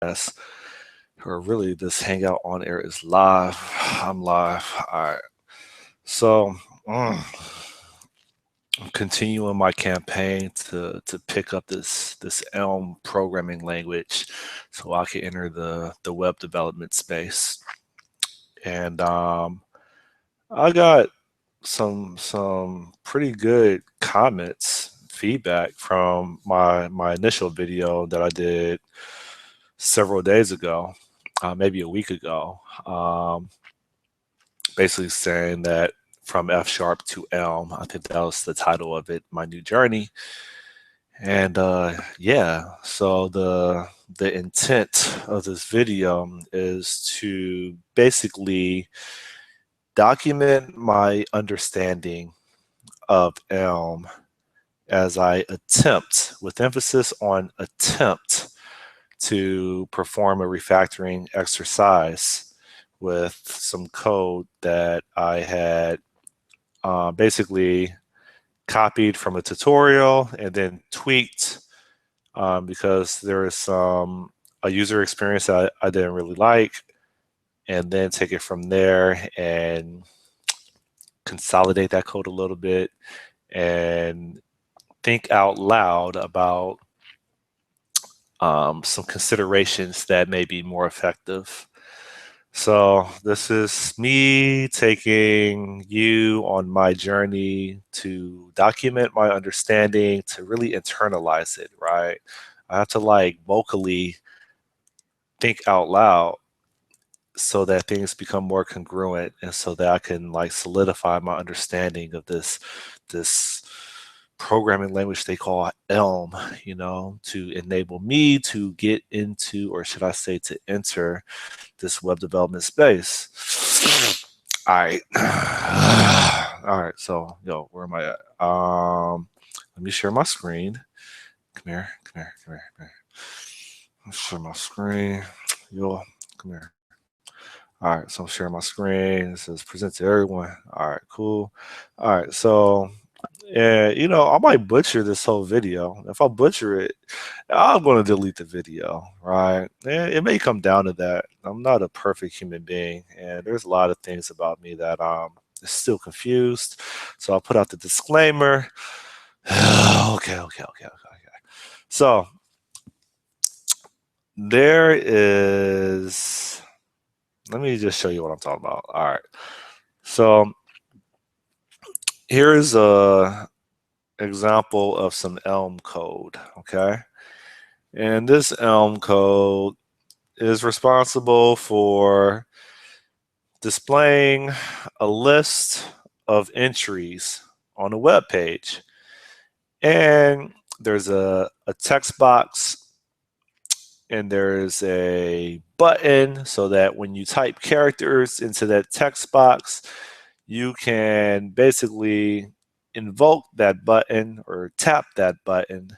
or really this Hangout on air is live. I'm live. All right. So I'm continuing my campaign to pick up this Elm programming language so I can enter the web development space. And I got some pretty good comments, feedback from my initial video that I did several days ago, maybe a week ago, basically saying that from F sharp to Elm, I think that was the title of it, my new journey. And yeah, so the intent of this video is to basically document my understanding of Elm as I attempt, with emphasis on attempt, to perform a refactoring exercise with some code that I had basically copied from a tutorial and then tweaked because there is a user experience that I didn't really like, and then take it from there and consolidate that code a little bit and think out loud about some considerations that may be more effective. So this is me taking you on my journey to document my understanding, to really internalize it, right? I have to like vocally think out loud so that things become more congruent and so that I can like solidify my understanding of this programming language they call Elm, you know, to enable me to get into, or should I say to enter, this web development space. All right. All right, so yo, where am I at? Let me share my screen. Come here, come here, come here, come here. Let's share my screen. Yo, come here. All right, so I'm sharing my screen. It says present to everyone. All right, cool. All right, so yeah, you know, I might butcher this whole video. If I butcher it, I'm going to delete the video, right? It may come down to that. I'm not a perfect human being, and there's a lot of things about me that is still confused. So I'll put out the disclaimer. Okay. So there is. Let me just show you what I'm talking about. All right. So here is a example of some Elm code, okay? And this Elm code is responsible for displaying a list of entries on a web page. And there's a text box and there's a button so that when you type characters into that text box, you can basically invoke that button or tap that button,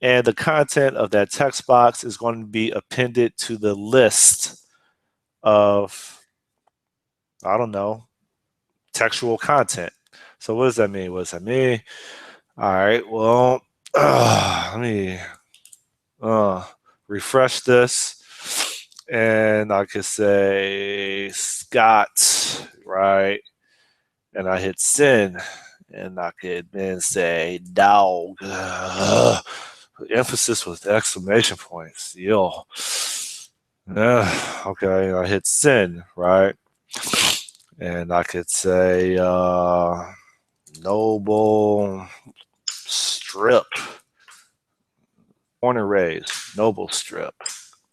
and the content of that text box is going to be appended to the list of, I don't know, textual content. So what does that mean? What does that mean? All right, well, let me refresh this, and I could say Scott, right? And I hit send, and I could then say dog. Emphasis with exclamation points. Yo. Okay, I hit send, right? And I could say noble strip. Born and raised, noble strip.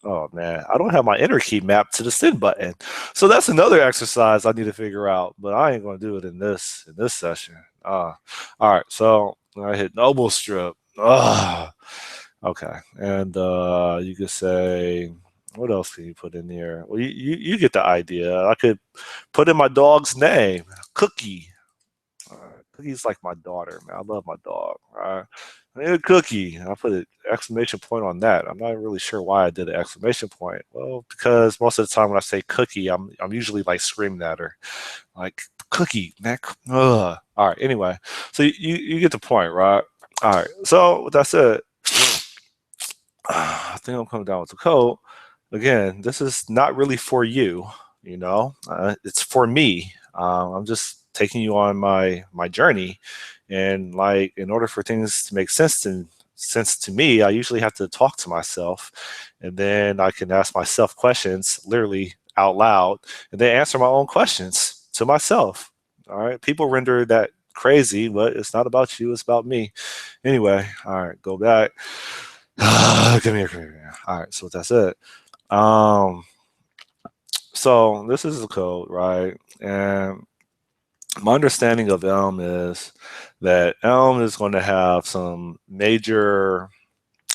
Oh man, I don't have my enter key mapped to the send button. So that's another exercise I need to figure out, but I ain't gonna do it in this session. All right, so I hit noble strip. Okay, and you could say, what else can you put in here? Well, you get the idea. I could put in my dog's name, Cookie. Cookie's like my daughter, man. I love my dog. I need a Cookie. I put an exclamation point on that. I'm not really sure why I did an exclamation point. Well, because most of the time when I say Cookie, I'm usually like screaming at her, like Cookie, man. Ugh. All right. Anyway, so you get the point, right? All right. So with that said, I think I'm coming down with the code. again, this is not really for you, it's for me. I'm just taking you on my journey, and like in order for things to make sense to me, I usually have to talk to myself, and then I can ask myself questions literally out loud, and then answer my own questions to myself. All right, people render that crazy, but it's not about you, it's about me. Anyway, all right, go back. Come here. All right, so with that said, um, so this is the code, right? And my understanding of Elm is that Elm is going to have some major.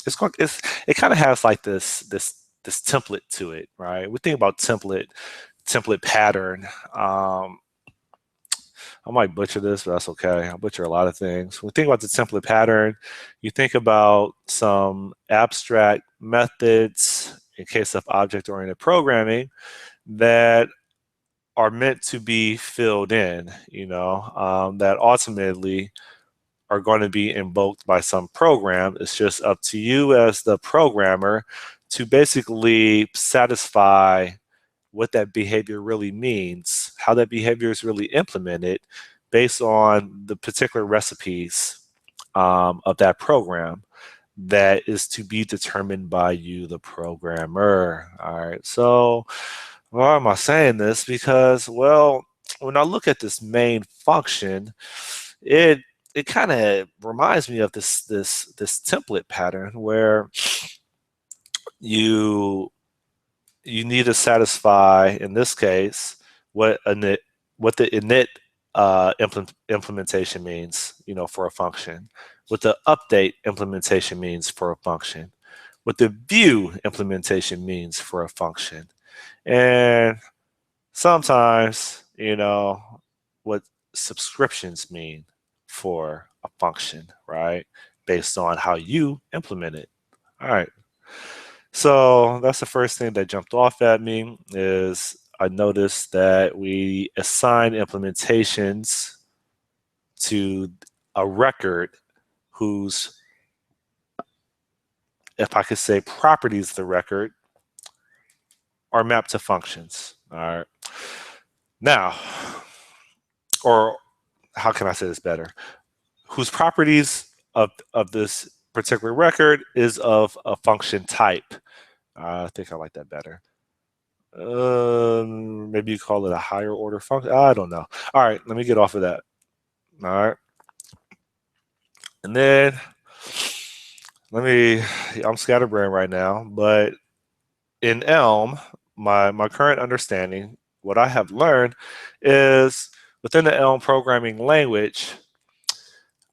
It kind of has like this template to it, right? We think about template pattern. I might butcher this, but that's okay. I butcher a lot of things. When we think about the template pattern, you think about some abstract methods in case of object-oriented programming that are meant to be filled in, that ultimately are going to be invoked by some program. It's just up to you as the programmer to basically satisfy what that behavior really means, how that behavior is really implemented based on the particular recipes of that program that is to be determined by you, the programmer. All right. So why am I saying this? Because, well, when I look at this main function, it it kind of reminds me of this template pattern where you you need to satisfy, in this case, what init what the init implementation means, for a function, what the update implementation means for a function, what the view implementation means for a function, and sometimes, what subscriptions mean for a function, right? Based on how you implement it. All right. So that's the first thing that jumped off at me is I noticed that we assign implementations to a record whose, if I could say, properties of the record are mapped to functions. All right. Now, or how can I say this better? Whose properties of this particular record is of a function type. I think I like that better. Maybe you call it a higher order function. I don't know. All right, let me get off of that. All right, and then let me. I'm scatterbrained right now, but in Elm, my current understanding, what I have learned, is within the Elm programming language,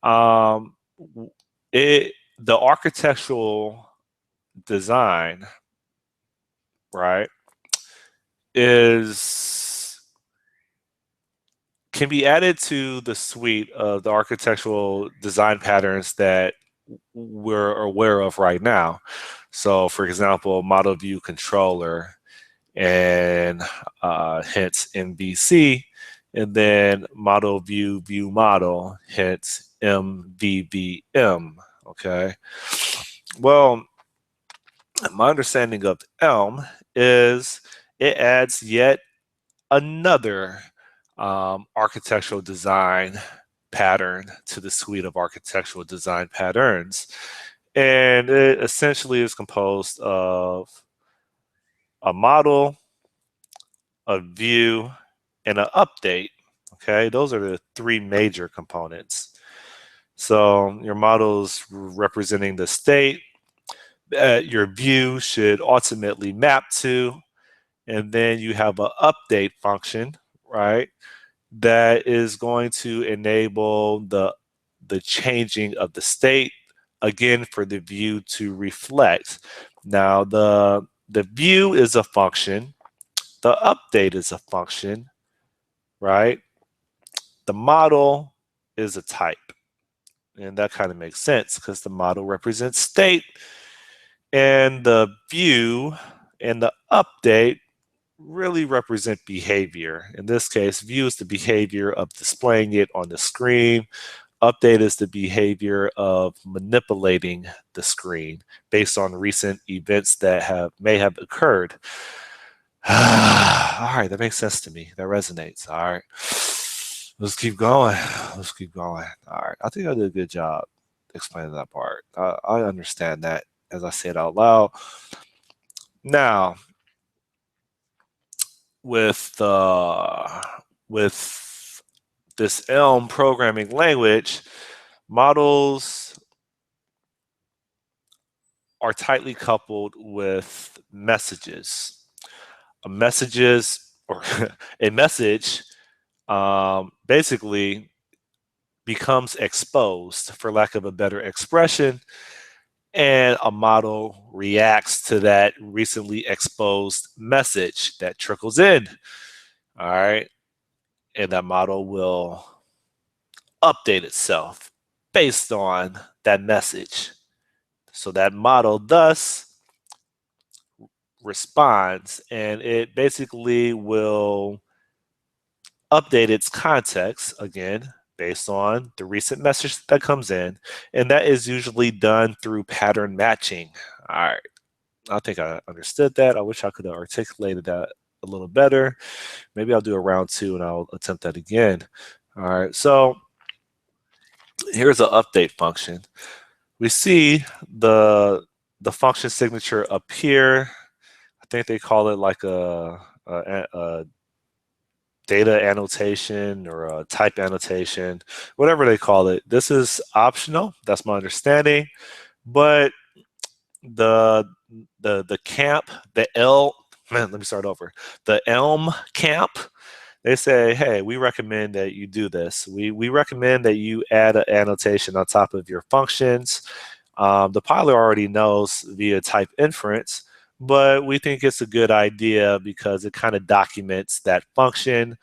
um, the architectural design, right, is can be added to the suite of the architectural design patterns that we're aware of right now. So, for example, model view controller and hence MVC, and then model view model, hence MVVM. Okay. Well, my understanding of Elm is it adds yet another architectural design pattern to the suite of architectural design patterns. And it essentially is composed of a model, a view, and an update. Okay, those are the three major components. So your model is representing the state that your view should ultimately map to, and then you have an update function, right? That is going to enable the changing of the state again for the view to reflect. Now the view is a function, the update is a function, right? The model is a type. And that kind of makes sense because the model represents state and the view and the update really represent behavior. In this case, view is the behavior of displaying it on the screen. Update is the behavior of manipulating the screen based on recent events that may have occurred. All right, that makes sense to me. That resonates. All right, let's keep going. Let's keep going. All right, I think I did a good job explaining that part. I understand that as I say it out loud. Now, with with this Elm programming language, models are tightly coupled with messages. Messages or a message basically becomes exposed, for lack of a better expression, and a model reacts to that recently exposed message that trickles in. All right. And that model will update itself based on that message. So that model thus responds, and it basically will update its context again based on the recent message that comes in, and that is usually done through pattern matching. All right, I think I understood that. I wish I could have articulated that a little better. Maybe I'll do a round two and I'll attempt that again. All right, so here's an update function. We see the function signature appear. I think they call it like a data annotation or a type annotation, whatever they call it. This is optional. That's my understanding. But the the camp, the L, man, let me start over. The Elm camp, they say, hey, we recommend that you do this. We recommend that you add an annotation on top of your functions. The pilot already knows via type inference, but we think it's a good idea because it kind of documents that function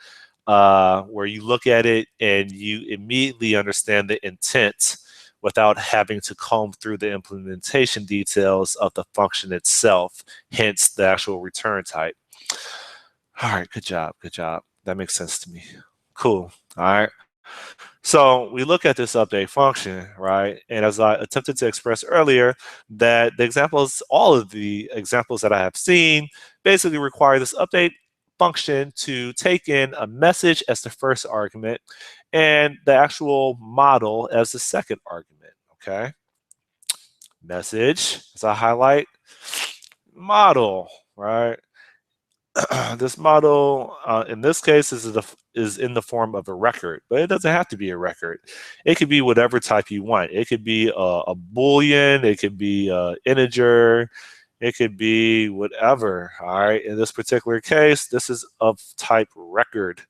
where you look at it and you immediately understand the intent without having to comb through the implementation details of the function itself, hence the actual return type. All right, good job, good job. That makes sense to me. Cool. All right. So we look at this update function, right? And as I attempted to express earlier, that the examples, all of the examples that I have seen basically require this update function to take in a message as the first argument and the actual model as the second argument, okay? Message, as I highlight, model, right? This model, in this case, is in the form of a record, but it doesn't have to be a record. It could be whatever type you want. It could be a Boolean, it could be an integer, it could be whatever. All right. In this particular case, this is of type record.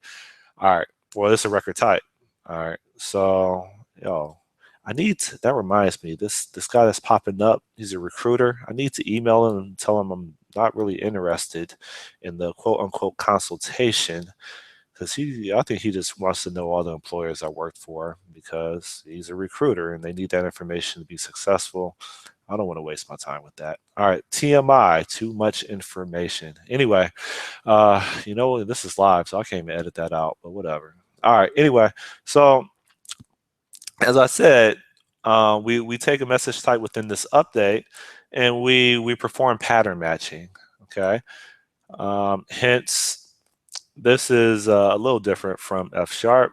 All right. Well, this is a record type. All right. So, yo, that reminds me, this guy that's popping up, he's a recruiter. I need to email him and tell him I'm not really interested in the quote unquote consultation because I think he just wants to know all the employers I worked for because he's a recruiter and they need that information to be successful. I don't want to waste my time with that. All right, TMI, too much information. Anyway, this is live, so I can't even edit that out, but whatever. All right, anyway, so as I said, we take a message type within this update and we perform pattern matching, okay? Hence, this is a little different from F sharp.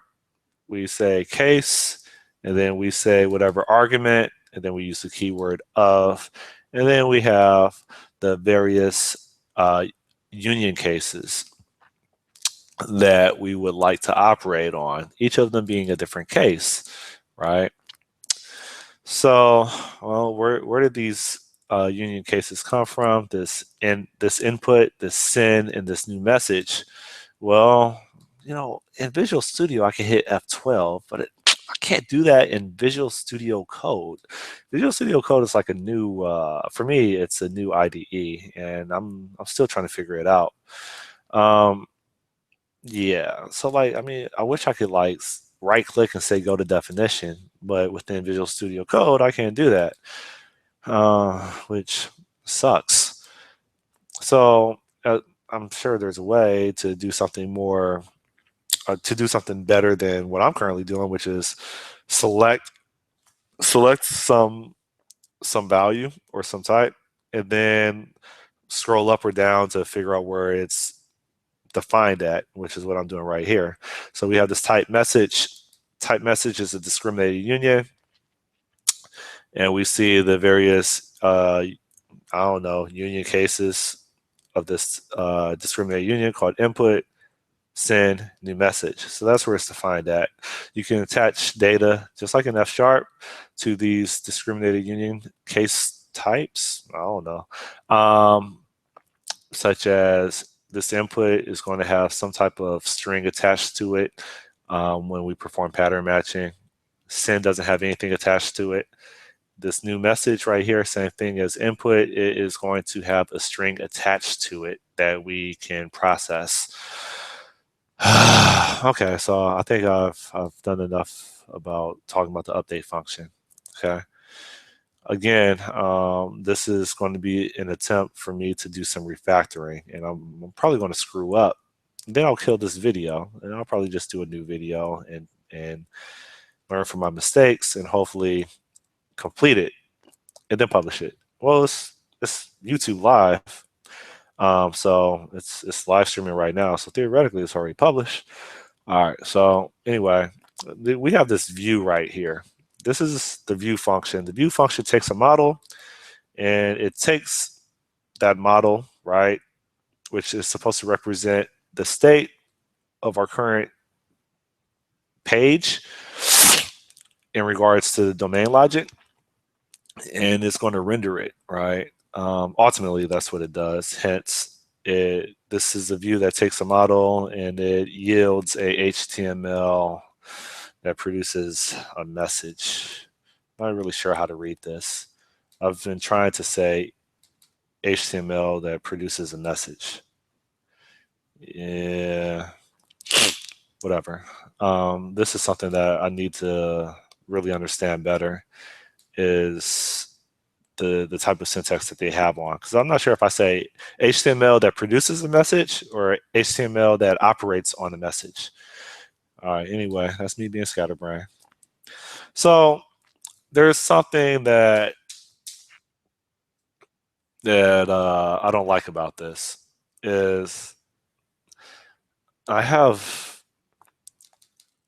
We say case, and then we say whatever argument, and then we use the keyword of, and then we have the various union cases that we would like to operate on, each of them being a different case, right? So, well, where did these union cases come from? This input, this send, and this new message. Well, in Visual Studio, I can hit F12, but I can't do that in Visual Studio Code. Visual Studio Code is like a new, for me, it's a new IDE, and I'm still trying to figure it out. Yeah, so like, I mean, I wish I could like right click and say go to definition, but within Visual Studio Code, I can't do that, which sucks. So I'm sure there's a way to do something more to do something better than what I'm currently doing, which is select some value or some type, and then scroll up or down to figure out where it's defined at, which is what I'm doing right here. So we have this type message. Type message is a discriminated union, and we see the various I don't know, union cases of this discriminated union called input, send, new message. So that's where it's defined at. You can attach data, just like in F sharp, to these discriminated union case types. I don't know. Such as this input is going to have some type of string attached to it when we perform pattern matching. Send doesn't have anything attached to it. This new message right here, same thing as input, it is going to have a string attached to it that we can process. Okay, so I think I've done enough about talking about the update function. Okay. Again, this is going to be an attempt for me to do some refactoring, and I'm probably going to screw up. Then I'll kill this video, and I'll probably just do a new video and learn from my mistakes, and hopefully complete it and then publish it. Well, it's YouTube live, so it's live streaming right now. So theoretically, it's already published. All right. So anyway, we have this view right here. This is the view function. The view function takes a model, and it takes that model, right, which is supposed to represent the state of our current page in regards to the domain logic, and it's going to render it, right? Ultimately, that's what it does. Hence, this is a view that takes a model and it yields a HTML that produces a message. I'm not really sure how to read this. I've been trying to say HTML that produces a message. Yeah, whatever. This is something that I need to really understand better, is the type of syntax that they have on. Because I'm not sure if I say HTML that produces a message or HTML that operates on a message. All right, anyway, that's me being scatterbrained. So there's something that I don't like about this is I have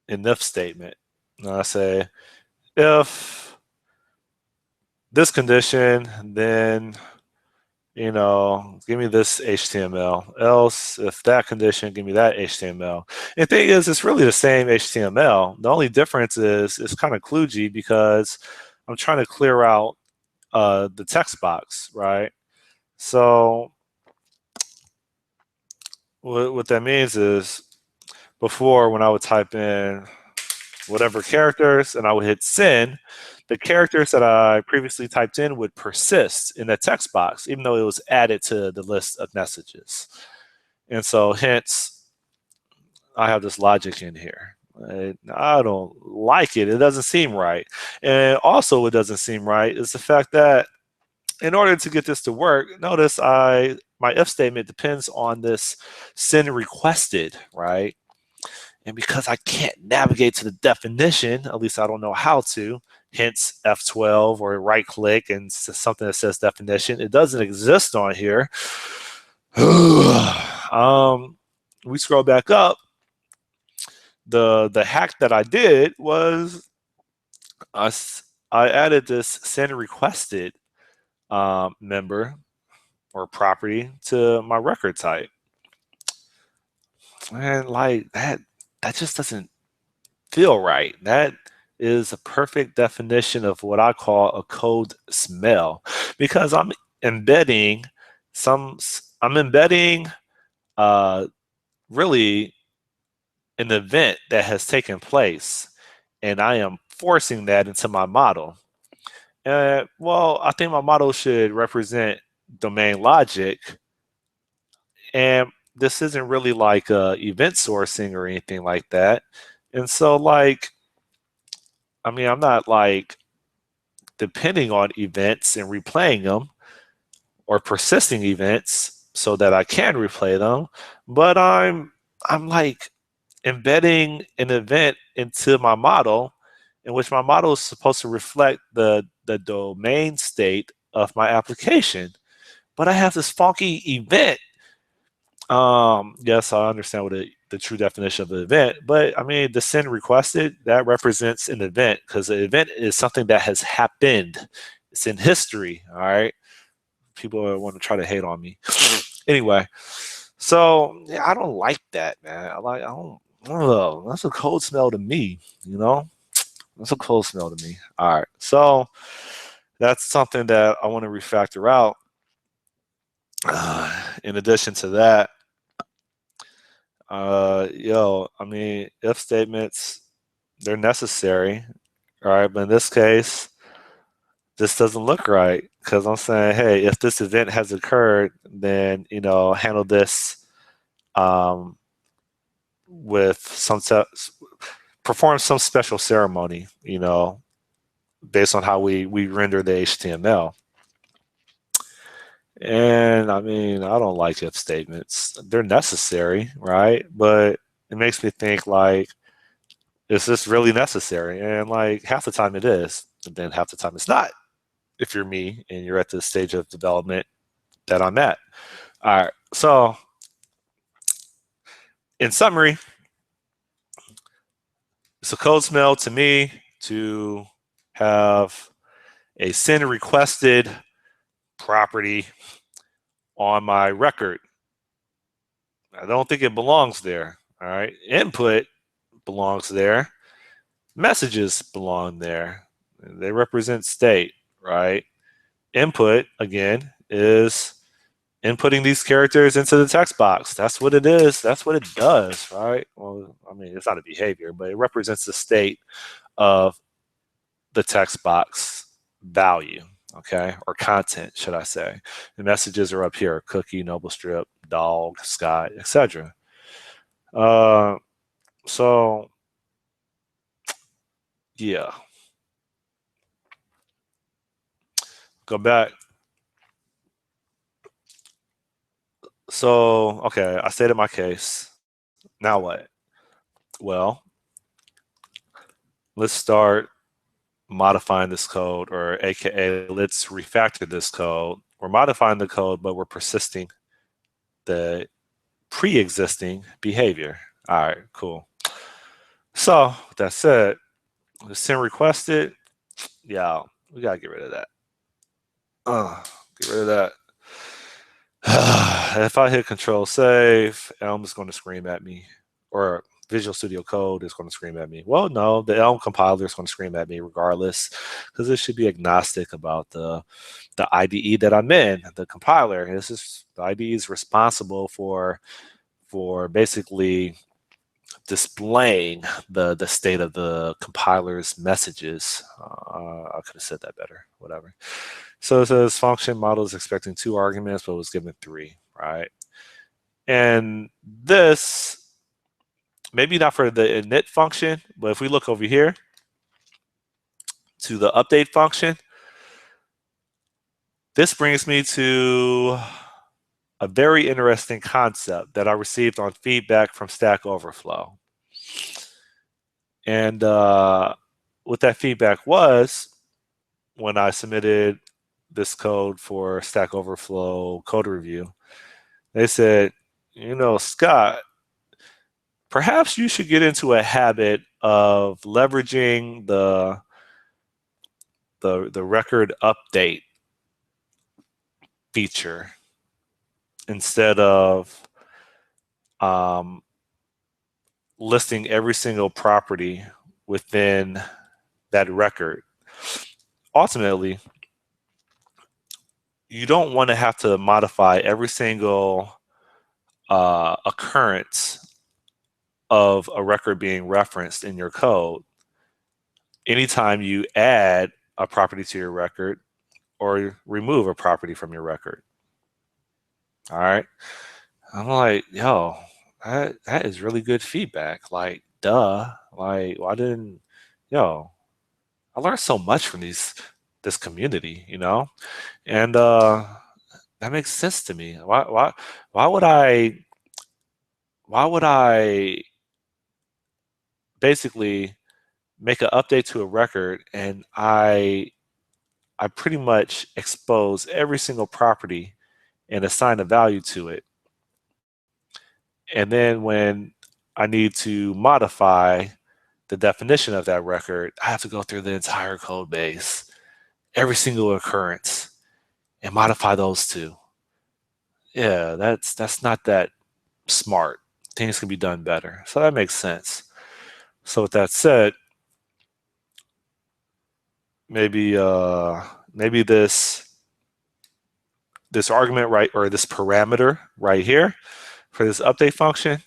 an if statement. And I say, if this condition, then, give me this HTML. Else, if that condition, give me that HTML. And the thing is, it's really the same HTML. The only difference is it's kind of kludgy because I'm trying to clear out the text box, right? So what that means is before, when I would type in whatever characters and I would hit send, the characters that I previously typed in would persist in the text box, even though it was added to the list of messages. And so hence, I have this logic in here. I don't like it. It doesn't seem right. And also what doesn't seem right is the fact that in order to get this to work, notice my if statement depends on this send requested, right? And because I can't navigate to the definition, at least I don't know how to, hence F12 or right click and something that says definition, it doesn't exist on here. We scroll back up. The hack that I did was I added this send requested member or property to my record type. And like that just doesn't feel right. That is a perfect definition of what I call a code smell, because I'm embedding uh, really an event that has taken place, and I am forcing that into my model. Well, I think my model should represent domain logic, and this isn't really like event sourcing or anything like that. And so, like, I mean, I'm not like depending on events and replaying them or persisting events so that I can replay them, but I'm like embedding an event into my model in which my model is supposed to reflect the domain state of my application. But I have this funky event. Yes, I understand what the true definition of an event, but I mean, the send requested, that represents an event because the event is something that has happened. It's in history, all right? People want to try to hate on me. Anyway, so yeah, I don't like that, man. I don't, oh, that's a cold smell to me, you know? That's a cold smell to me. All right. So that's something that I want to refactor out. In addition to that, I mean, if statements, they're necessary, all right? But in this case, this doesn't look right because I'm saying, hey, if this event has occurred, then, handle this um, with perform some special ceremony, based on how we render the HTML. And I mean, I don't like if statements. They're necessary, right? But it makes me think like, is this really necessary? And like half the time it is, and then half the time it's not. If you're me and you're at the stage of development that I'm at. All right. So in summary, it's a code smell to me to have a send requested property on my record. I don't think it belongs there. All right. Input belongs there. Messages belong there. They represent state, right? Input, again, is inputting these characters into the text box. That's what it is. That's what it does, right? Well, I mean, it's not a behavior, but it represents the state of the text box value, okay, or content, should I say. The messages are up here: cookie, noble strip, dog, sky, etc. Uh, so yeah, go back. So okay, I stated my case. Now what? Well, let's start modifying this code, or AKA, let's refactor this code. We're modifying the code, but we're persisting the pre-existing behavior. All right, cool. So with that said, the send requested, yeah, we gotta get rid of that. Get rid of that. If I hit Control Save, Elm is going to scream at me, or Visual Studio Code is going to scream at me. Well, no, the Elm compiler is going to scream at me regardless, because it should be agnostic about the IDE that I'm in, the compiler. This is the IDE is responsible for basically displaying the state of the compiler's messages. I could have said that better. Whatever. So it says function model is expecting 2 arguments, but was given 3, right? And this, maybe not for the init function, but if we look over here to the update function, this brings me to a very interesting concept that I received on feedback from Stack Overflow. And what that feedback was, when I submitted this code for Stack Overflow code review, they said, Scott, perhaps you should get into a habit of leveraging the record update feature instead of um, listing every single property within that record. Ultimately, you don't want to have to modify every single occurrence of a record being referenced in your code anytime you add a property to your record or remove a property from your record. All right. I'm like, yo, that is really good feedback. Like, duh. Like, why didn't, yo, I learned so much from this community, And that makes sense to me. Why would I basically make an update to a record, and I pretty much expose every single property and assign a value to it. And then when I need to modify the definition of that record, I have to go through the entire code base, every single occurrence, and modify those two. Yeah, that's not that smart. Things can be done better. So that makes sense. So with that said, maybe maybe this argument right, or this parameter right here for this update function,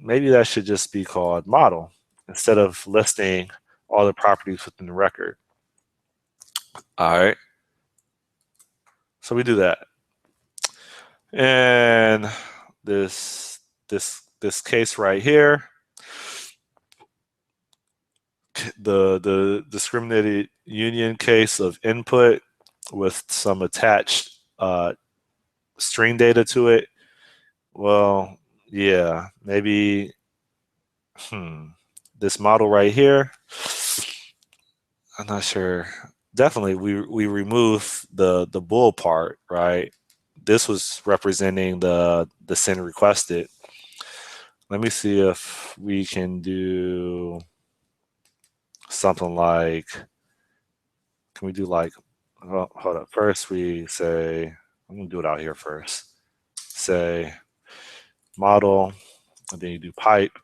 maybe that should just be called model instead of listing all the properties within the record. All right. So we do that. And this case right here, the discriminated union case of input with some attached string data to it. Well, yeah, maybe this model right here. I'm not sure. Definitely, we remove the bool part, right? This was representing the send requested. Let me see if we can do something like, can we do like, well, hold up. First we say, I'm gonna do it out here first. Say model, and then you do pipe.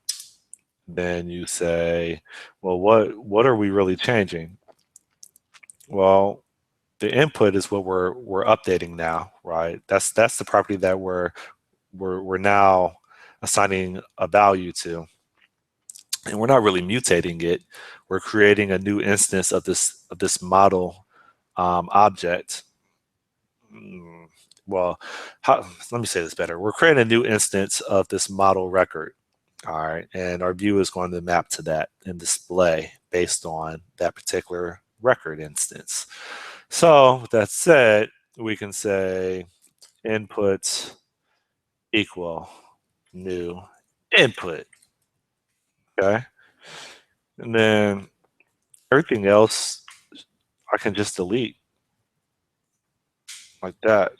Then you say, well, what are we really changing? Well, the input is what we're updating now, right? That's the property that we're now assigning a value to, and we're not really mutating it. We're creating a new instance of this model object. Well, let me say this better. We're creating a new instance of this model record. All right, and our view is going to map to that and display based on that particular record instance. So with that said, we can say input equal new input. Okay. And then everything else I can just delete like that,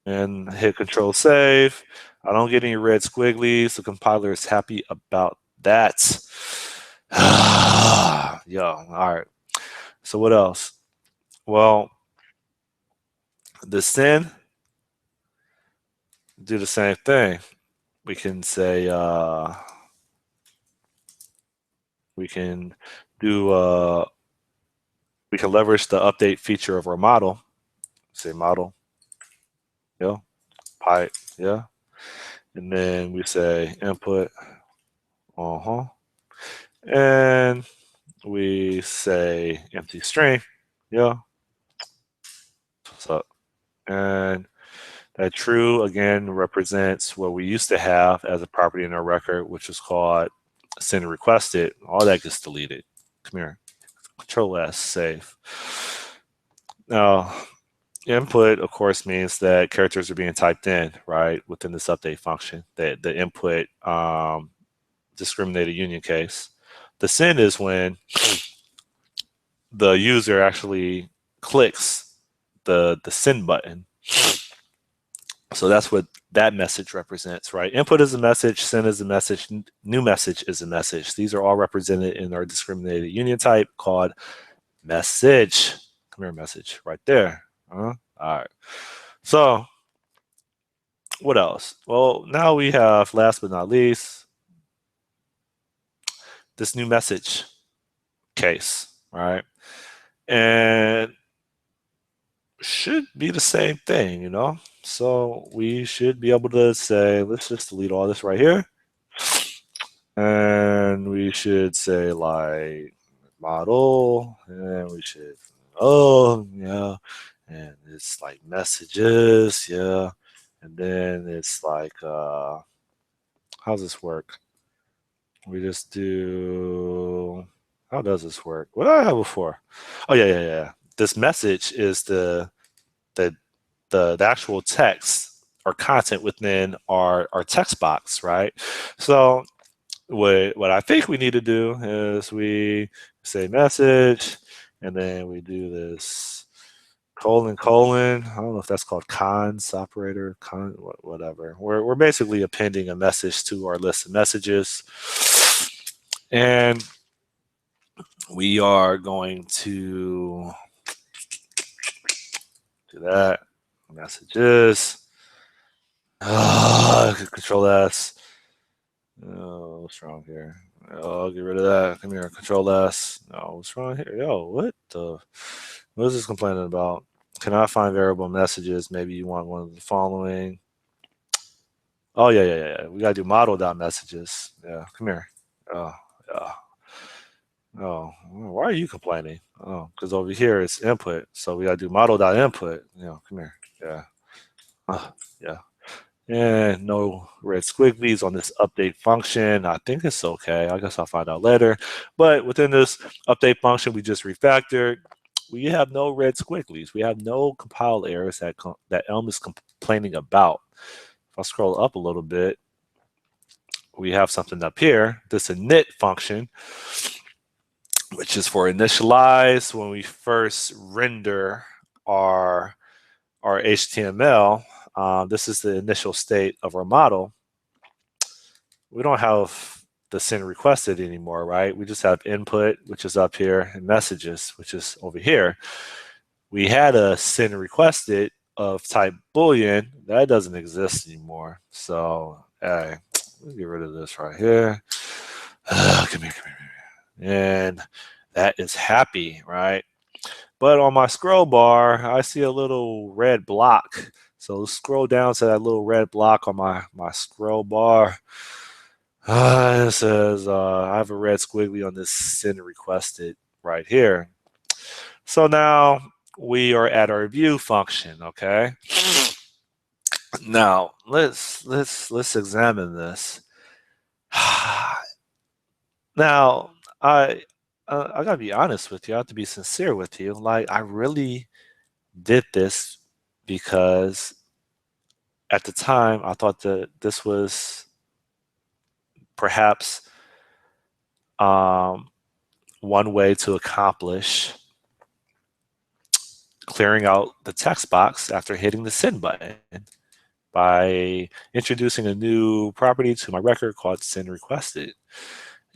and hit Control Save. I don't get any red squigglies. The compiler is happy about that. All right. So what else? Well, the send, do the same thing. We can say we can do we can leverage the update feature of our model. Say model, pipe, and then we say input, and we say empty string, so, and that true again represents what we used to have as a property in our record, which is called send requested. All that gets deleted. Come here, Control S, save. Now, input, of course, means that characters are being typed in, right, within this update function, the input discriminated union case. The send is when the user actually clicks the send button. So that's what that message represents, right? Input is a message, send is a message, new message is a message. These are all represented in our discriminated union type called message. Come here, message, right there. All right. So what else? Well, now we have, last but not least, this new message case, right? And should be the same thing, So we should be able to say, let's just delete all this right here. And we should say like model, and we should, and it's like messages, and then it's like, how's this work? We just do, how does this work? What did I have before? Oh yeah. This message is the the actual text or content within our text box, right? So what I think we need to do is we say message, and then we do this colon. I don't know if that's called cons operator, whatever. We're basically appending a message to our list of messages, and we are going to do that. Messages. Control S. Oh, what's wrong here? Oh, I'll get rid of that. Come here, Control S. No, what's wrong here? Yo, what is this complaining about? Cannot find variable messages. Maybe you want one of the following. Oh, yeah. We gotta do model.messages. Yeah, come here. Oh, yeah. Oh, why are you complaining? Oh, because over here it's input. So we gotta do model.input. Come here. Yeah. Yeah. And no red squigglies on this update function. I think it's okay. I guess I'll find out later. But within this update function we just refactored, we have no red squigglies. We have no compile errors that Elm is complaining about. If I scroll up a little bit, we have something up here, this init function, which is for initialize when we first render our HTML. This is the initial state of our model. We don't have the send requested anymore, right? We just have input, which is up here, and messages, which is over here. We had a send requested of type Boolean. That doesn't exist anymore. So, let's get rid of this right here. Come here. And that is happy, right? But on my scroll bar, I see a little red block. So scroll down to that little red block on my scroll bar. It says I have a red squiggly on this send requested right here. So now we are at our view function, okay? Now let's examine this. Now I gotta be honest with you. I have to be sincere with you. Like I really did this because at the time I thought that this was perhaps one way to accomplish clearing out the text box after hitting the send button by introducing a new property to my record called send requested.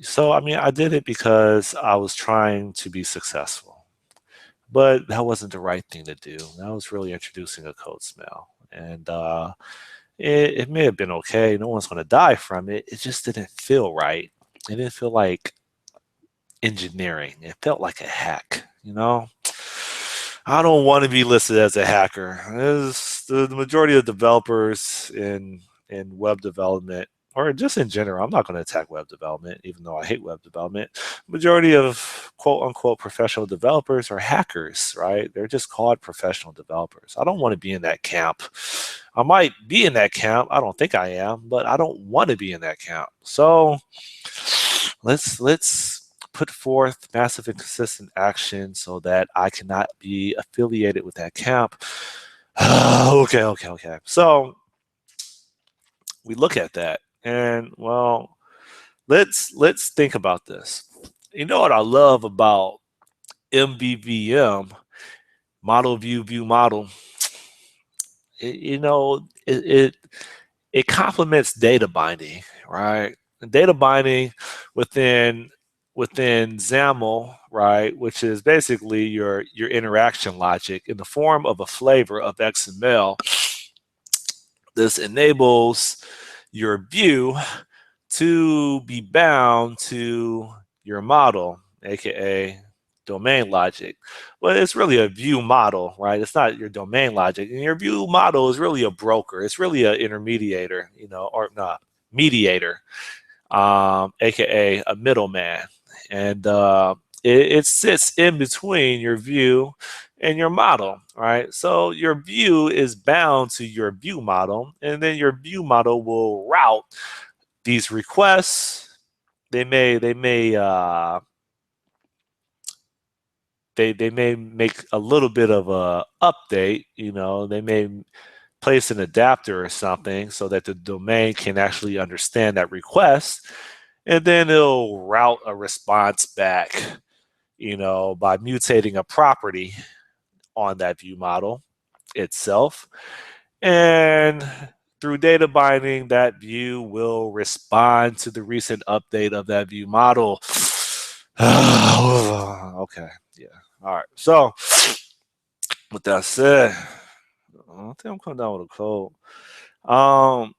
So, I mean, I did it because I was trying to be successful, but that wasn't the right thing to do. That was really introducing a code smell. And it may have been okay. No one's going to die from it. It just didn't feel right. It didn't feel like engineering. It felt like a hack, you know? I don't want to be listed as a hacker. The majority of developers in web development, or just in general, I'm not going to attack web development, even though I hate web development. Majority of quote unquote professional developers are hackers, right? They're just called professional developers. I don't want to be in that camp. I might be in that camp. I don't think I am, but I don't want to be in that camp. So let's put forth massive and consistent action so that I cannot be affiliated with that camp. Okay. So we look at that, and well, let's think about this. You know what I love about MVVM, model view model? It complements data binding, right? Data binding within XAML, right, which is basically your interaction logic in the form of a flavor of XML. This enables your view to be bound to your model, aka domain logic. Well, it's really a view model, right? It's not your domain logic. And your view model is really a broker. It's really an intermediator, or not mediator, aka a middleman. And it sits in between your view and your model, right? So your view is bound to your view model, and then your view model will route these requests. They may make a little bit of a update. They may place an adapter or something so that the domain can actually understand that request. and then it'll route a response back, by mutating a property on that view model itself. And through data binding, that view will respond to the recent update of that view model. Okay, yeah. All right. So, with that said, I think I'm coming down with a cold. Um,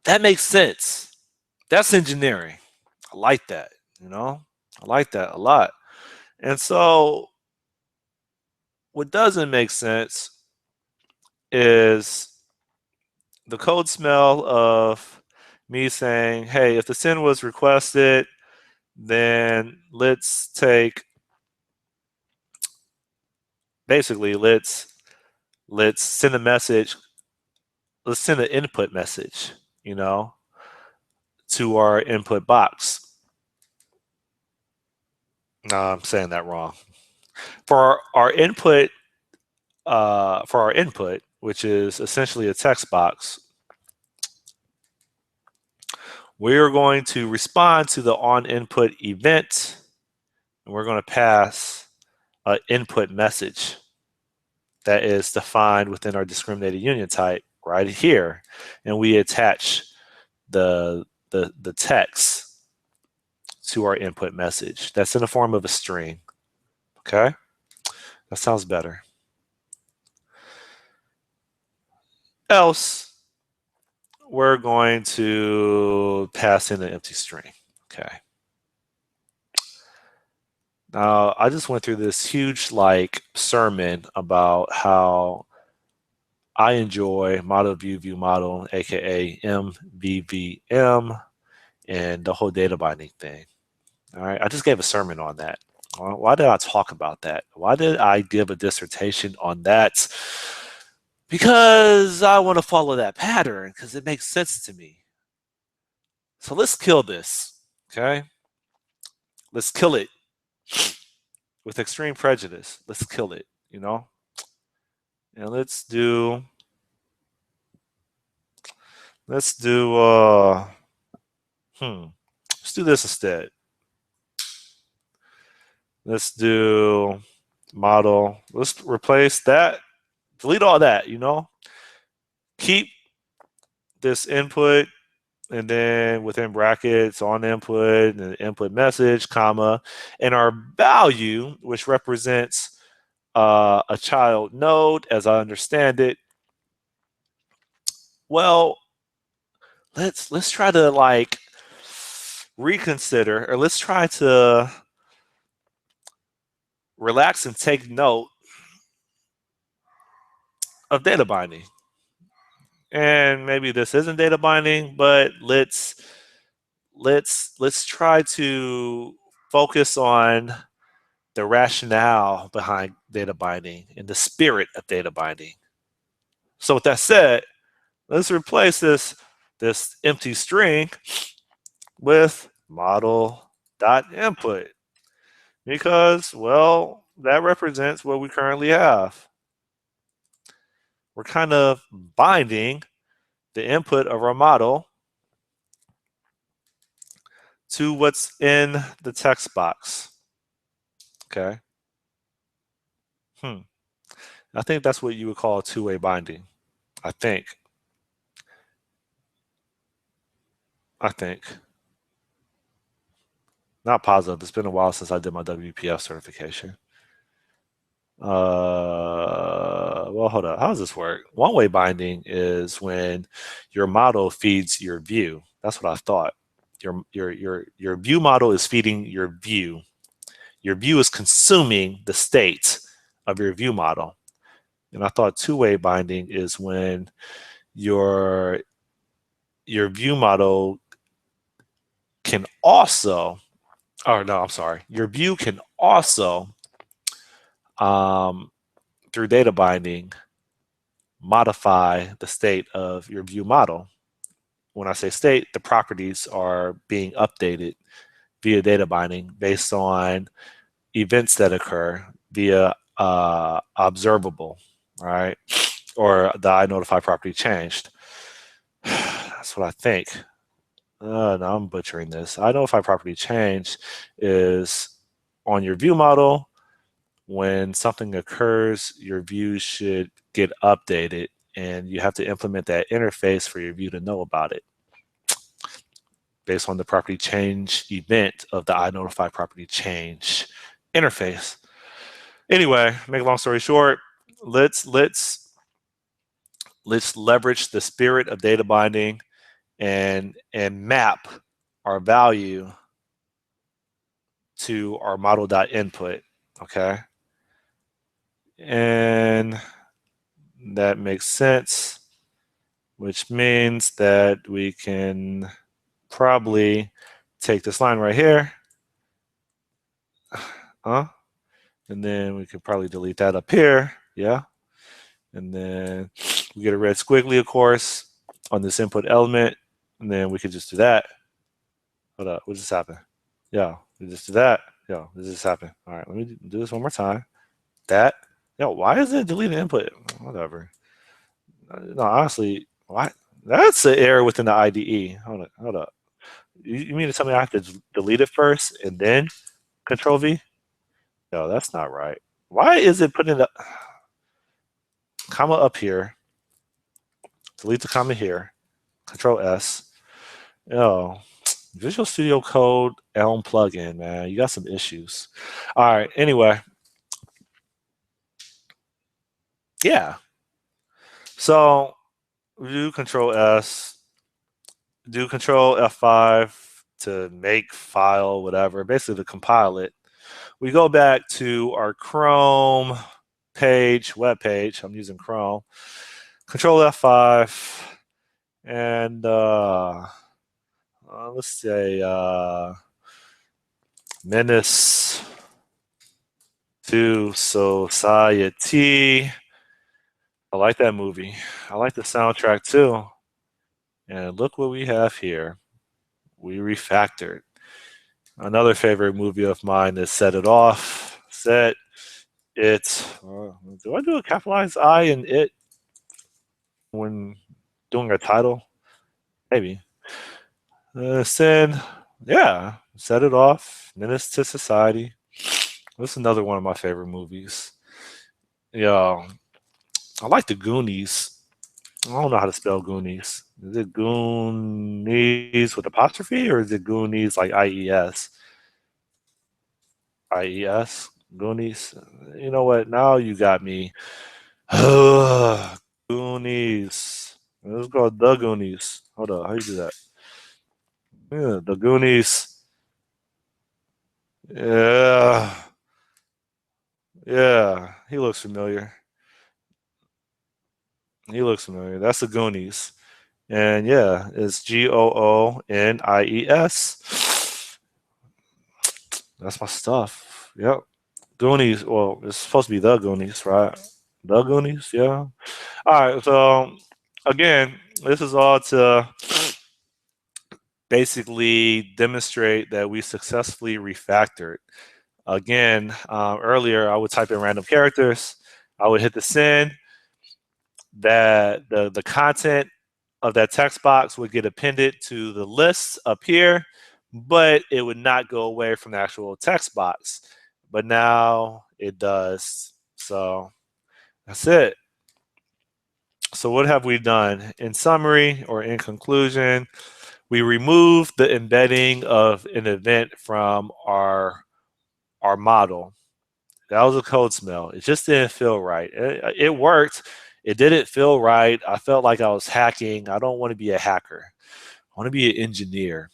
that makes sense. That's engineering. I like that. I like that a lot. And so, what doesn't make sense is the code smell of me saying, hey, if the send was requested, then let's send a message, let's send an input message, to our input box. No, I'm saying that wrong. For our input, which is essentially a text box, we are going to respond to the onInput event, and we're going to pass an input message that is defined within our discriminated union type right here, and we attach the text to our input message. That's in the form of a string. Okay, that sounds better. Else, we're going to pass in an empty string. Okay. Now, I just went through this huge sermon about how I enjoy model view model, aka MVVM, and the whole data binding thing. All right, I just gave a sermon on that. Why did I talk about that? Why did I give a dissertation on that? Because I want to follow that pattern because it makes sense to me. So let's kill this, okay? Let's kill it with extreme prejudice. Let's kill it, And let's do let's do this instead. Let's do model. Let's replace that. Delete all that, Keep this input and then within brackets on input and input message, comma, and our value, which represents a child node, as I understand it. Well, let's try to reconsider, or let's try to relax and take note of data binding. And maybe this isn't data binding, but let's try to focus on the rationale behind data binding and the spirit of data binding. So with that said, let's replace this empty string with model.input because, well, that represents what we currently have. We're kind of binding the input of our model to what's in the text box. Okay. I think that's what you would call two-way binding. I think. Not positive. It's been a while since I did my WPF certification. Well, hold up. How does this work? One-way binding is when your model feeds your view. That's what I thought. Your view model is feeding your view. Your view is consuming the state of your view model. And I thought two-way binding is when your view model can also, oh no, I'm sorry. Your view can also, through data binding, modify the state of your view model. When I say state, the properties are being updated via data binding based on events that occur via observable, right? Or the I notify property changed. That's what I think. no, I'm butchering this. Identify property change is on your view model. When something occurs, your view should get updated, and you have to implement that interface for your view to know about it based on the property change event of the iNotify property change interface. Anyway, make a long story short, let's let's let's leverage the spirit of data binding and map our value to our model.input. Okay. And that makes sense, which means that we can probably take this line right here, and then we could probably delete that up here, yeah. And then we get a red squiggly, of course, on this input element, and then we could just do that. Hold up, what just happened? Yeah, we just do that. Yeah, this just happened. All right, let me do this one more time. That. Yo, why is it deleting input? Whatever. No, honestly, why? That's an error within the IDE. Hold up. You mean to tell me I have to delete it first and then Control V? No, that's not right. Why is it putting the comma up here? Delete the comma here. Control S. Oh, Visual Studio Code Elm plugin, man. You got some issues. All right. Anyway, yeah. So do Control S, do Control F5 to make file, whatever, basically to compile it. We go back to our Chrome page, web page. I'm using Chrome. Control F5, and let's say Menace to Society. I like that movie. I like the soundtrack too. And look what we have here. We refactored. Another favorite movie of mine is Set It Off. Set It. Do I do a capitalized I in it when doing a title? Maybe. Send. Yeah. Set It Off. Menace to Society. That's another one of my favorite movies. Yeah. I like the Goonies. I don't know how to spell Goonies. Is it Goonies with apostrophe or is it Goonies like IES? IES? Goonies? You know what? Now you got me. Goonies. Let's go the Goonies. Hold on. How you do that? Yeah, the Goonies. Yeah. Yeah. He looks familiar. He looks familiar. That's the Goonies. And yeah, it's Goonies. That's my stuff. Yep. Goonies. Well, it's supposed to be the Goonies, right? The Goonies. Yeah. All right. So again, this is all to basically demonstrate that we successfully refactored. Again, earlier I would type in random characters. I would hit the send. That the content of that text box would get appended to the list up here, but it would not go away from the actual text box. But now it does. So that's it. So what have we done? In summary or in conclusion, we removed the embedding of an event from our model. That was a code smell. It just didn't feel right. It worked. It didn't feel right. I felt like I was hacking. I don't want to be a hacker. I want to be an engineer.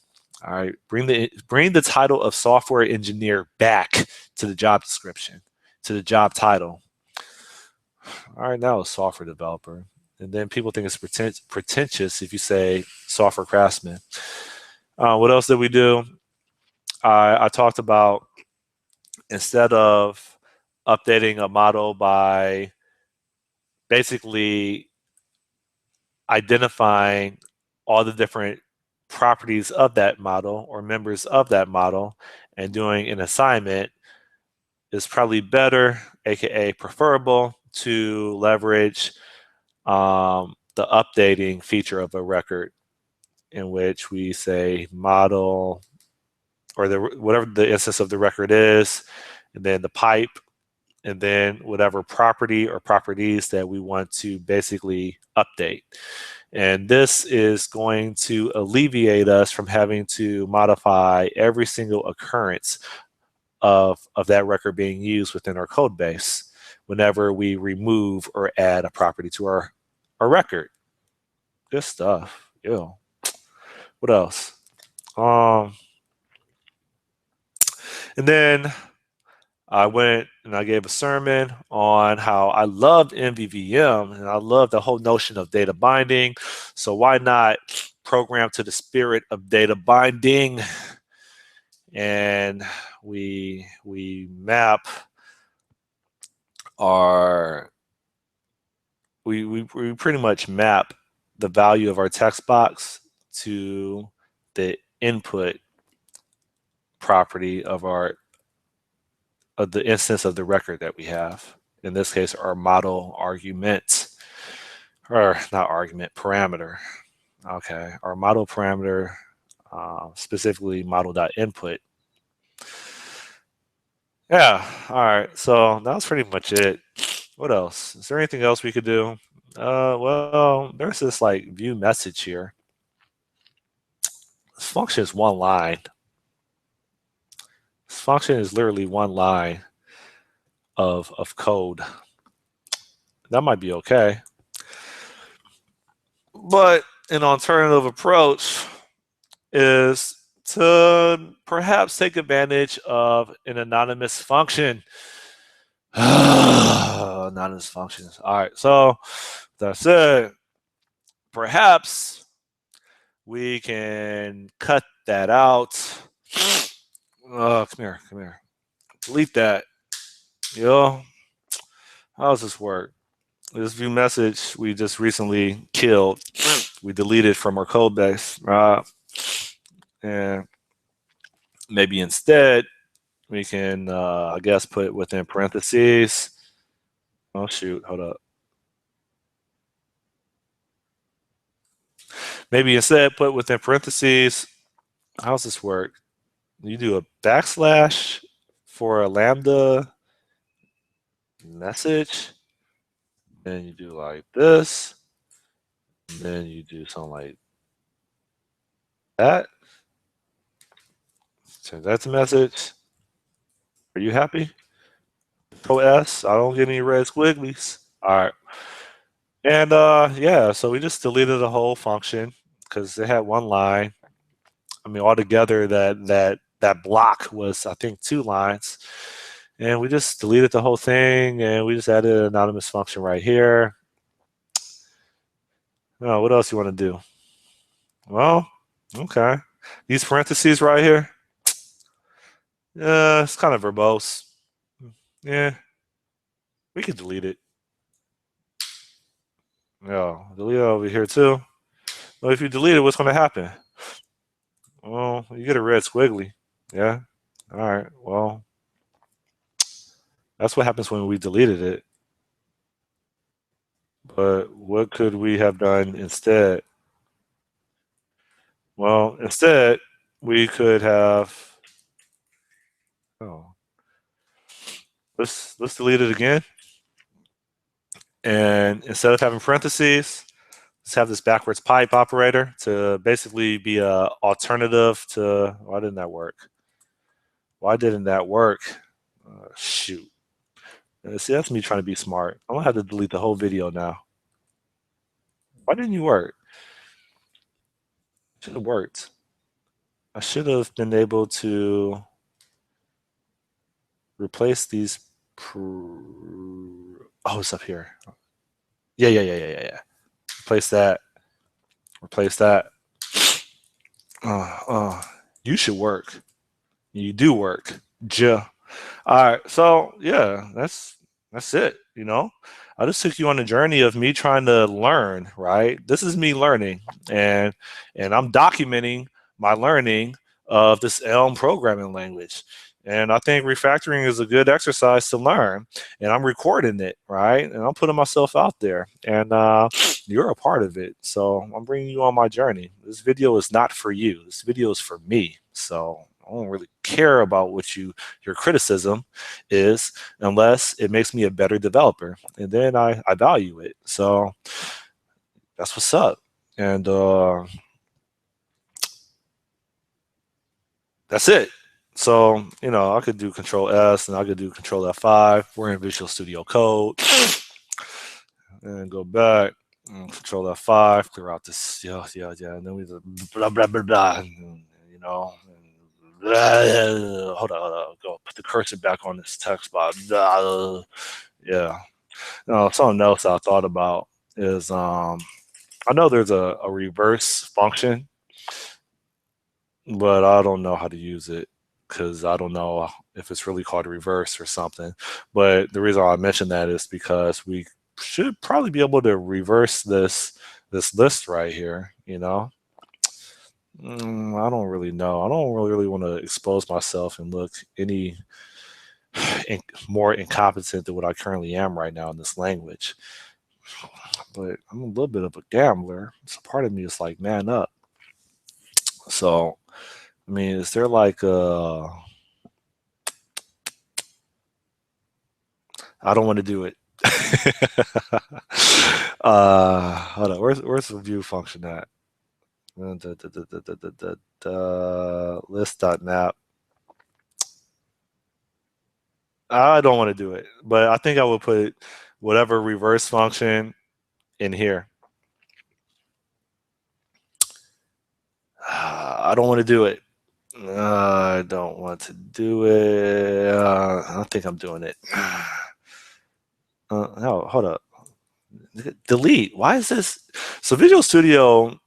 All right. Bring the title of software engineer back to the job description, to the job title. All right, now a software developer. And then people think it's pretentious if you say software craftsman. What else did we do? I talked about instead of updating a model by basically identifying all the different properties of that model or members of that model and doing an assignment is probably better, aka preferable, to leverage the updating feature of a record in which we say model, or whatever the instance of the record is, and then the pipe, and then whatever property or properties that we want to basically update. And this is going to alleviate us from having to modify every single occurrence of that record being used within our code base whenever we remove or add a property to our record. Good stuff. Yo. What else? And then I went and I gave a sermon on how I loved MVVM and I love the whole notion of data binding. So why not program to the spirit of data binding? And we map our we pretty much map the value of our text box to the input property of the instance of the record that we have. In this case, our model argument, or not argument, parameter. Okay, our model parameter, specifically model.input. Yeah, all right, so that was pretty much it. What else? Is there anything else we could do? Well, there's this like view message here. This function is one line. This function is literally one line of code. That might be okay. But an alternative approach is to perhaps take advantage of an anonymous function. Anonymous functions. All right, so that's it. Perhaps we can cut that out. Come here. Delete that. Yo, how does this work? This view message we just recently killed. We deleted from our code base. And maybe instead we can, I guess, put within parentheses. Oh shoot, hold up. Maybe instead put within parentheses. How's this work? You do a backslash for a lambda message. Then you do like this. And then you do something like that. Change that to message. Are you happy? Control S. I don't get any red squigglies. All right. And yeah, so we just deleted the whole function because it had one line. I mean, altogether that block was, I think, 2 lines. And we just deleted the whole thing and we just added an anonymous function right here. Oh, what else you want to do? Well, okay. These parentheses right here. It's kind of verbose. Yeah. We could delete it. Yeah, delete it over here too. Well, if you delete it, what's going to happen? Well, you get a red squiggly. Yeah. All right. Well, that's what happens when we deleted it. But what could we have done instead? Well, instead, we could have. Oh, let's delete it again. And instead of having parentheses, let's have this backwards pipe operator to basically be a alternative to. Why didn't that work? Why didn't that work? Shoot. See, that's me trying to be smart. I'm gonna have to delete the whole video now. Why didn't you work? Should have worked. I should have been able to replace these. Oh, it's up here. Yeah. Replace that. Replace that. You should work. You do work. Ja. All right. So yeah, that's it. You know, I just took you on a journey of me trying to learn. Right. This is me learning, and I'm documenting my learning of this Elm programming language. And I think refactoring is a good exercise to learn. And I'm recording it, right? And I'm putting myself out there. And you're a part of it. So I'm bringing you on my journey. This video is not for you. This video is for me. So I don't really care about what your criticism is unless it makes me a better developer. And then I value it. So that's what's up. And that's it. So, I could do Control S and I could do Control F5. We're in Visual Studio Code. And go back. And Control F5, clear out this, yeah. And then we blah, blah, blah, blah. And, hold on. Go put the cursor back on this text box. Yeah. Something else I thought about is I know there's a reverse function, but I don't know how to use it because I don't know if it's really called a reverse or something. But the reason I mention that is because we should probably be able to reverse this list right here, I don't really know. I don't really want to expose myself and look any more incompetent than what I currently am right now in this language. But I'm a little bit of a gambler. So part of me is like, man up. So, I mean, is there like I don't want to do it. Hold on. Where's the view function at? List.nap. I don't want to do it, but I think I will put whatever reverse function in here. I don't want to do it. I don't want to do it. I don't think I'm doing it. No, hold up. Delete. Why is this? So the Visual Studio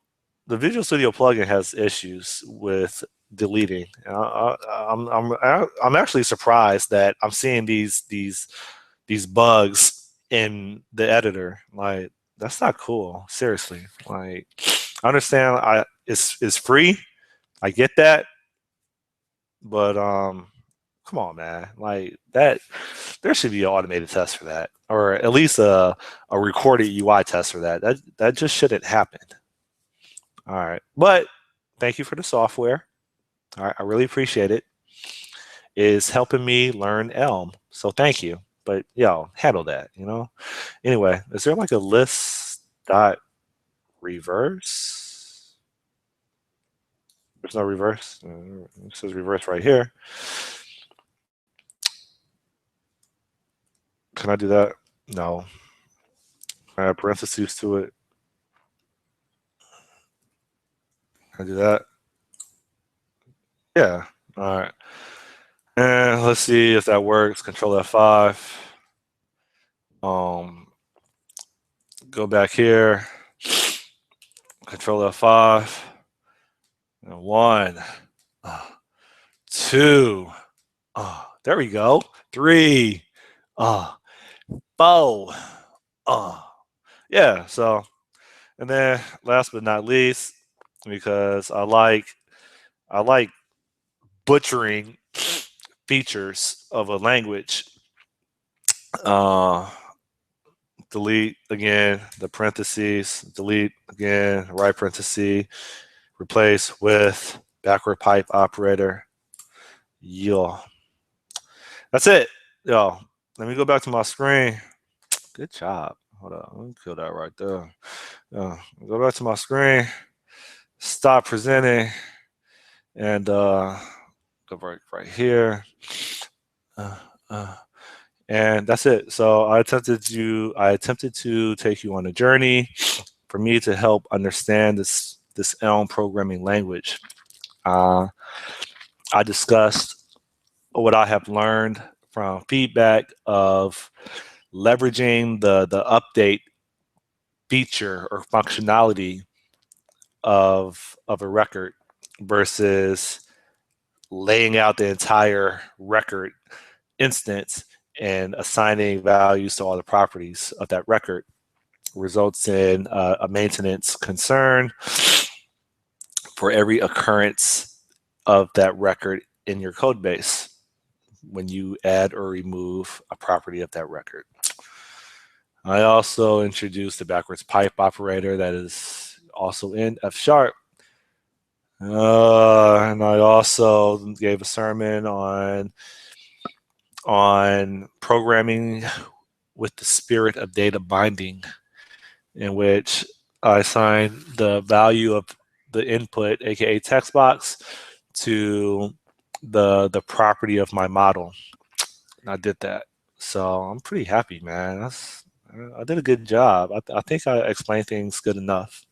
plugin has issues with deleting. I'm actually surprised that I'm seeing these bugs in the editor. Like, that's not cool. Seriously. Like, I understand it's free. I get that. But come on, man. Like, that there should be an automated test for that. Or at least a recorded UI test for that. That just shouldn't happen. All right. But thank you for the software. All right, I really appreciate it. It's helping me learn Elm. So thank you. But handle that. Anyway, is there like a list dot reverse? There's no reverse. It says reverse right here. Can I do that? No. Can I add parentheses to it? Can I do that? Yeah. All right. And let's see if that works. Control F5. Go back here. Control F5. And 1, 2. There we go. 3. 4. Yeah. So, and then last but not least, because I like butchering features of a language. Delete again the parentheses, delete again, right parenthesis, replace with backward pipe operator. That's it. Let me go back to my screen. Good job. Hold on, let me kill that right there. Go back to my screen, stop presenting, and go right here. And that's it. So I attempted to take you on a journey for me to help understand this Elm programming language. I discussed what I have learned from feedback of leveraging the update feature or functionality of a record versus laying out the entire record instance and assigning values to all the properties of that record results in a maintenance concern for every occurrence of that record in your code base. when you add or remove a property of that record. I also introduced the backwards pipe operator that is also in F sharp. And I also gave a sermon on programming with the spirit of data binding, in which I assign the value of the input, aka text box, to the property of my model. And I did that. So I'm pretty happy, man. I did a good job. I think I explained things good enough.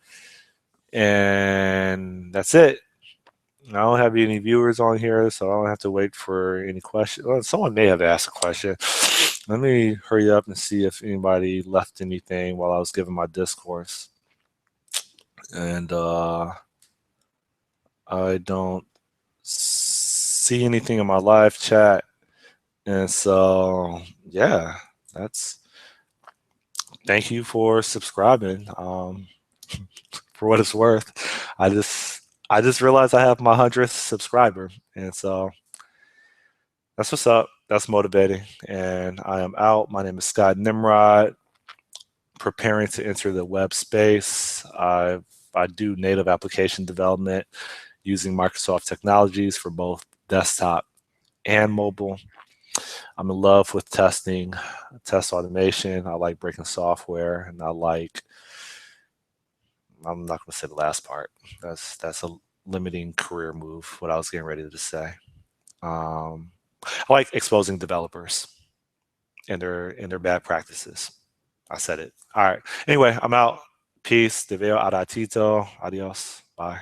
And that's it. I don't have any viewers on here, so I don't have to wait for any questions. Well, someone may have asked a question. Let me hurry up and see if anybody left anything while I was giving my discourse. And I don't see anything in my live chat. And so, yeah, that's thank you for subscribing. For what it's worth, I just realized I have my 100th subscriber, and so that's what's up. That's motivating. And I am out. My name is Scott Nimrod, preparing to enter the web space. I do native application development using Microsoft technologies for both desktop and mobile. I'm in love with testing, test automation. I like breaking software, and I'm not going to say the last part. That's a limiting career move, what I was getting ready to say. I like exposing developers and their bad practices. I said it. All right. Anyway, I'm out. Peace. Te veo a ratito. Adios. Bye.